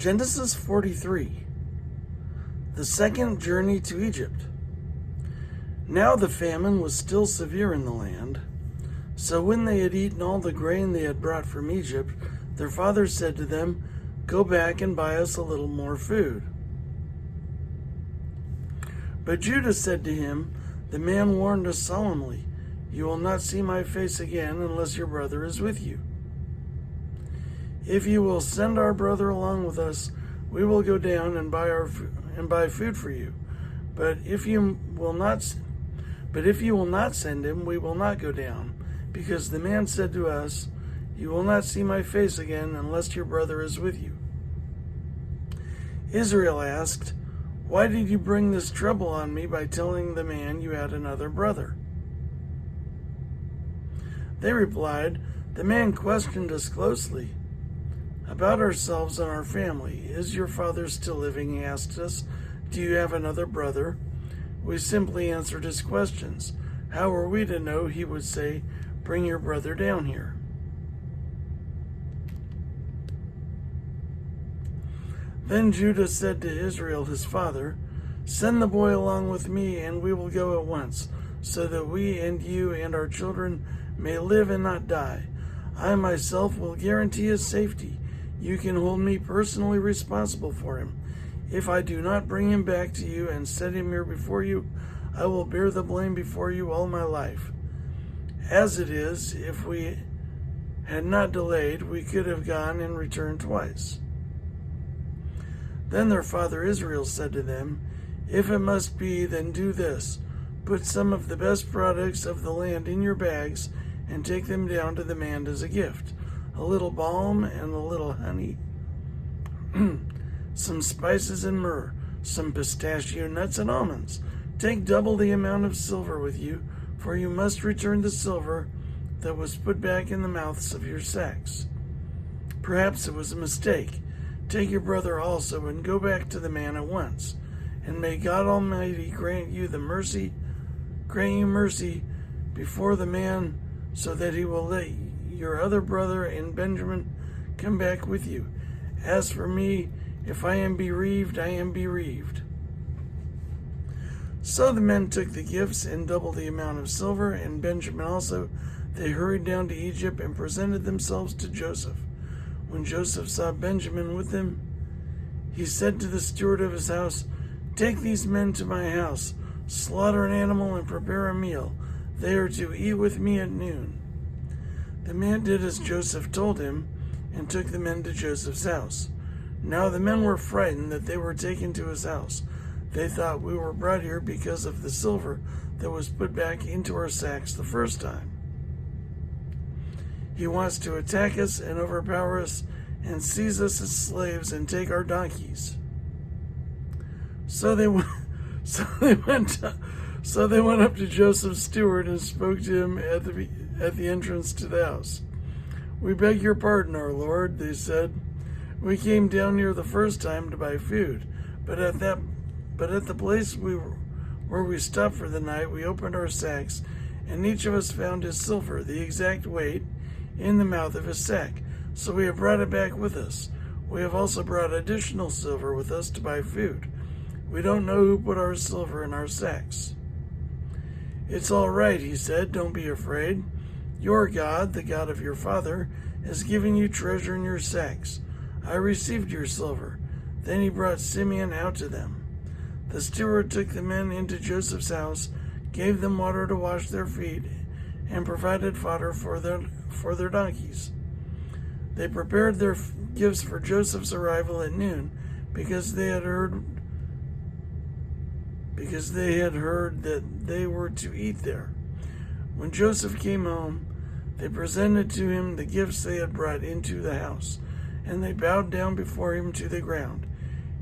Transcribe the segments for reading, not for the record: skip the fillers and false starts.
Genesis 43. The second journey to Egypt. Now the famine was still severe in the land. So when they had eaten all the grain they had brought from Egypt, their father said to them, "Go back and buy us a little more food." But Judah said to him, "The man warned us solemnly, 'You will not see my face again unless your brother is with you.' If you will send our brother along with us, we will go down and buy food for you. But if you will not send him, we will not go down, because the man said to us, 'You will not see my face again unless your brother is with you.'" Israel asked, "Why did you bring this trouble on me by telling the man you had another brother?" They replied, "The man questioned us closely about ourselves and our family. 'Is your father still living?' He asked us. 'Do you have another brother?' We simply answered his questions. How were we to know he would say, 'Bring your brother down here'?" Then Judah said to Israel his father, "Send the boy along with me, and we will go at once, so that we and you and our children may live and not die. I myself will guarantee his safety. You can hold me personally responsible for him. If I do not bring him back to you and set him here before you, I will bear the blame before you all my life. As it is, if we had not delayed, we could have gone and returned twice." Then their father Israel said to them, "If it must be, then do this. Put some of the best products of the land in your bags and take them down to the man as a gift. A little balm and a little honey, some spices and myrrh, some pistachio nuts and almonds. Take double the amount of silver with you, for you must return the silver that was put back in the mouths of your sacks. Perhaps it was a mistake. Take your brother also and go back to the man at once. And may God Almighty grant you mercy before the man, so that he will let your other brother and Benjamin come back with you. As for me, if I am bereaved, I am bereaved." So the men took the gifts and double the amount of silver, and Benjamin also. They hurried down to Egypt and presented themselves to Joseph. When Joseph saw Benjamin with them, he said to the steward of his house, "Take these men to my house, slaughter an animal and prepare a meal. They are to eat with me at noon." The man did as Joseph told him and took the men to Joseph's house. Now the men were frightened that they were taken to his house. They thought, "We were brought here because of the silver that was put back into our sacks the first time. He wants to attack us and overpower us and seize us as slaves and take our donkeys." So they went up to Joseph's steward and spoke to him at the entrance to the house. "We beg your pardon, our lord," they said. "We came down here the first time to buy food, but at the place where we stopped for the night, we opened our sacks, and each of us found his silver, the exact weight, in the mouth of his sack. So we have brought it back with us. We have also brought additional silver with us to buy food. We don't know who put our silver in our sacks." "It's all right," he said. "Don't be afraid. Your God, the God of your father, has given you treasure in your sacks. I received your silver." Then he brought Simeon out to them. The steward took the men into Joseph's house, gave them water to wash their feet, and provided fodder for their donkeys. They prepared their gifts for Joseph's arrival at noon, because they had heard that they were to eat there. When Joseph came home, they presented to him the gifts they had brought into the house, and they bowed down before him to the ground.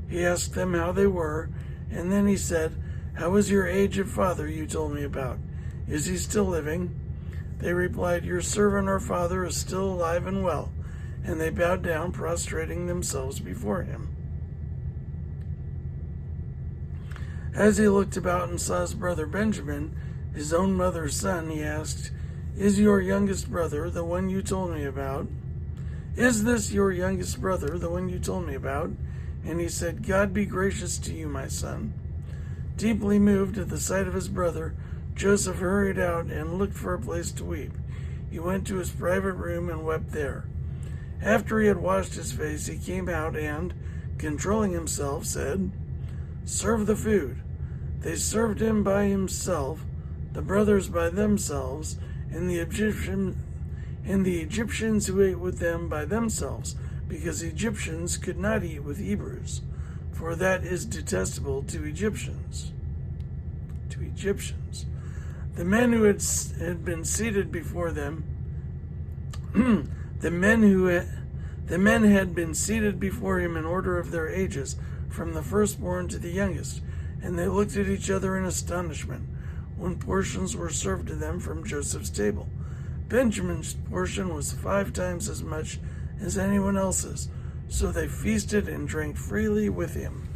He asked them how they were, and then he said, "How is your aged father you told me about? Is he still living?" They replied, "Your servant, our father, is still alive and well." And they bowed down, prostrating themselves before him. As he looked about and saw his brother Benjamin, his own mother's son, he asked, "Is your youngest brother the one you told me about?" "Is this your youngest brother, the one you told me about?" And he said, "God be gracious to you, my son." Deeply moved at the sight of his brother, Joseph hurried out and looked for a place to weep. He went to his private room and wept there. After he had washed his face, he came out and, controlling himself, said, "Serve the food." They served him by himself, the brothers by themselves, and the Egyptians who ate with them by themselves, because Egyptians could not eat with Hebrews, for that is detestable to Egyptians. The men who had been seated before them, the men had been seated before him in order of their ages, from the firstborn to the youngest, and they looked at each other in astonishment when portions were served to them from Joseph's table. Benjamin's portion was 5 times as much as anyone else's, so they feasted and drank freely with him.